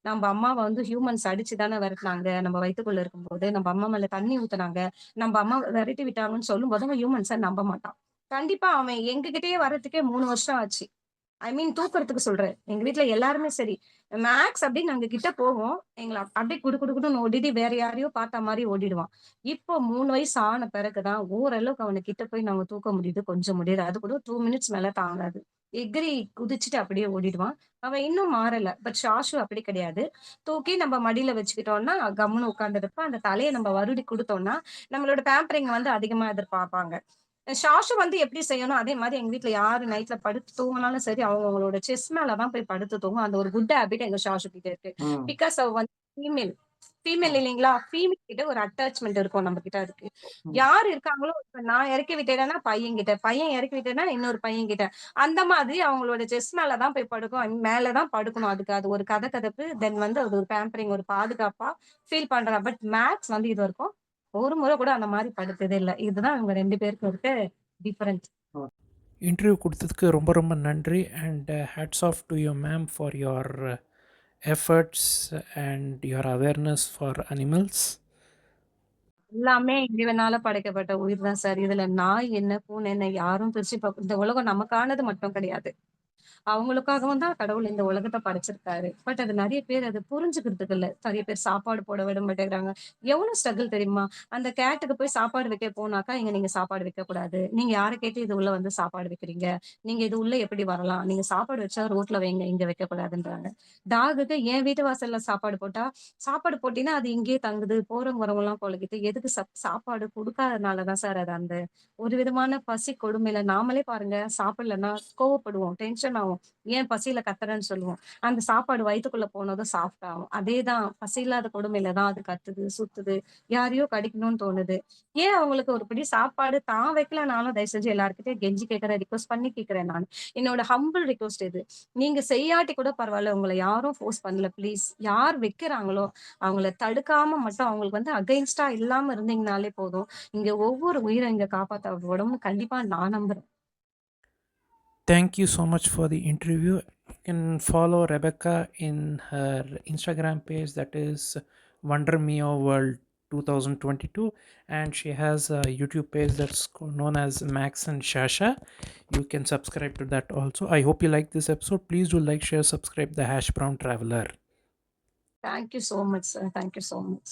நம்ம அம்மாவ வந்து ஹியூமன்ஸ் அடிச்சு தானே விரட்டுனாங்க. நம்ம வயித்துக்குள்ள இருக்கும்போது. நம்ம அம்மா மேல தண்ணி ஊத்துனாங்க. நம்ம அம்மா விரட்டி விட்டாங்கன்னு சொல்லும்போது அவன் ஹியூமன்ஸ நம்ப மாட்டான். கண்டிப்பா அவன் எங்ககிட்டயே வர்றதுக்கே 3 வருஷம் ஆச்சு. ஐ மீன் தூக்குறதுக்கு சொல்றேன். எங்க வீட்ல எல்லாருமே சரி. மேக்ஸ் அப்படின்னு நாங்க கிட்ட போவோம். எங்கள அப்படியே குடு குடு குடுன்னு ஓடிட்டு வேற யாரையோ பார்த்த மாரி ஓடிடுவான். இப்போ 3 வயசு ஆன பிறகு தான் ஓரளவுக்கு அவன கிட்ட போய் நாங்க தூக்க முடியுது, கொஞ்சம் முடியுது. அது கூட 2 மினிட்ஸ் மேல தாங்காது. எகிறி குதிச்சுட்டு அப்படியே ஓடிடுவான். அவன் இன்னும் மாறல. பட் ஷாஷு அப்படி கிடையாது. தூக்கி நம்ம மடியில வச்சுக்கிட்டோம்னா, கம்முனு உட்கார்ந்திருப்பான். அந்த தலைய நம்ம வருடி குடுத்தோம்னா, நம்மளோட பேம்பரிங் வந்து அதிகமா எதிர்பார்ப்பாங்க. ஷாஷு வந்து எப்படி செய்யணும், அதே மாரி எங்க வீட்ல யாரு நைட்ல படுத்து தூங்குனாலும் சரி, அவங்களோட செஸ்ட் மேல தான் போய் படுத்து தூங்கும். அந்த ஒரு குட் ஹேபிட் எங்க ஷாஷு கிட்ட இருக்கு. ம். பிகாஸ் அவ வந்து ஃபீமேல். ஃபீமேல் இல்லீங்களா? ஃபீமேல் கிட்ட ஒரு அட்டாச்மென்ட் இருக்கும் நம்ம கிட்ட அதுக்கு. ம். யார் இருக்காங்களோ, இப்ப நான் இறக்கி விட்டேன்னா பையன்கிட்ட, பையன் இறக்கி விட்டேன்னா இன்னொரு பையன்கிட்ட. அந்த மாதிரி அவங்களோட செஸ்ட் மேல தான் போய் படுக்கும். மேல தான் படுக்கணும். அதுக்கு அது ஒரு கதகதப்பு. தென் வந்து அது ஒரு பேம்பரிங், ஒரு பாதுகாப்பா ஃபீல் பண்றா. பட் மேக்ஸ் வந்து இதுவரைக்கும் ஒரு முறை கூட அந்த மாரி படுத்ததே இல்ல. இதுதான் இவங்க 2 பேருக்கும் இருக்க டிஃபரன்ஸ். இன்டர்வியூ கொடுத்ததுக்கு ரொம்ப ரொம்ப நன்றி and hats off to you ma'am for your efforts and your awareness for animals. எல்லாமே இறைவனால படைக்கப்பட்ட உயிர் தான் சார். இதுல நாய் என்ன, பூனை என்ன யாரும் பிரிச்சு இந்த உலகம் நமக்கானது மட்டும் கிடையாது. அவங்களுக்காகவும் தான் கடவுள் இந்த உலகத்த படைச்சிருக்காரு. பட் அது நெறைய பேர் அத புரிஞ்சுக்கிறதுக்கு இல்ல. நெறைய பேர் சாப்பாடு போட விட மாட்டேங்கிறாங்க. எவ்வளோ ஸ்ட்ரகிள் தெரியுமா? அந்த கேட்டுக்கு போய் சாப்பாடு வைக்க போனாக்கா, இங்க நீங்க சாப்பாடு வைக்கக்கூடாது. நீங்க யார கேட்டு இது உள்ள வந்து சாப்பாடு வைக்கிறீங்க? நீங்க இது உள்ள எப்படி வரலாம்? நீங்க சாப்பாடு வச்சா ரோட்ல வைங்க, இங்க வைக்கக்கூடாதுன்றாங்க. டாகுக்கு என் வீட்டு வாசல்ல சாப்பாடு போட்டா, சாப்பாடு போட்டீன்னா அது இங்கேயே தங்குது. போறவங்க வரவங்கலாம் கொலைக்குது. எதுக்கு சாப்பாடு குடுக்காதனால தான் சார் அது அந்த ஒரு விதமான பசி கொடுமையில நாமளே பாருங்க சாப்பிடலன்னா கோவப்படுவோம், டென்ஷன் ஆகும். ஏன் பசியில கத்துறேன்னு சொல்லுவோம். அந்த சாப்பாடு வயித்துக்குள்ள போனதும் சாஃப்ட் ஆகும். அதேதான் பசி இல்லாத கொடுமையில தான் அது கத்துது, சுத்துது. யாரையோ கடிக்கணும்னு தோணுது. ஏன் அவங்களுக்கு ஒரு பிடி சாப்பாடு தான் வைக்கலனாலும் தயவு செஞ்சு எல்லார்கிட்டயும் கெஞ்சி கேட்கிறேன், ரிக்வெஸ்ட் பண்ணி கேட்கிறேன் நானு. என்னோட ஹம்பிள் ரிக்வெஸ்ட் இது. நீங்க செய்யாட்டி கூட பரவால்ல. உங்கள யாரும் ஃபோர்ஸ் பண்ணல ப்ளீஸ். யார் வைக்கிறாங்களோ அவங்கள தடுக்காம மட்டும் அவங்களுக்கு வந்து அகைன்ஸ்ட்டா இல்லாம இருந்தீங்கனாலே போதும். இங்க ஒவ்வொரு உயிரும் இங்க காப்பாத்தப்படும்னு கண்டிப்பா நான் நம்புறேன். Thank you so much for the interview. You can follow Rebecca in her Instagram page, that is Wonder Meow World 2022, and she has a YouTube page that's known as Max and Shasha. You can subscribe to that also. I hope you like this episode. Please do like, share, subscribe the Hash Brown Traveler. Thank you so much, sir. Thank you so much.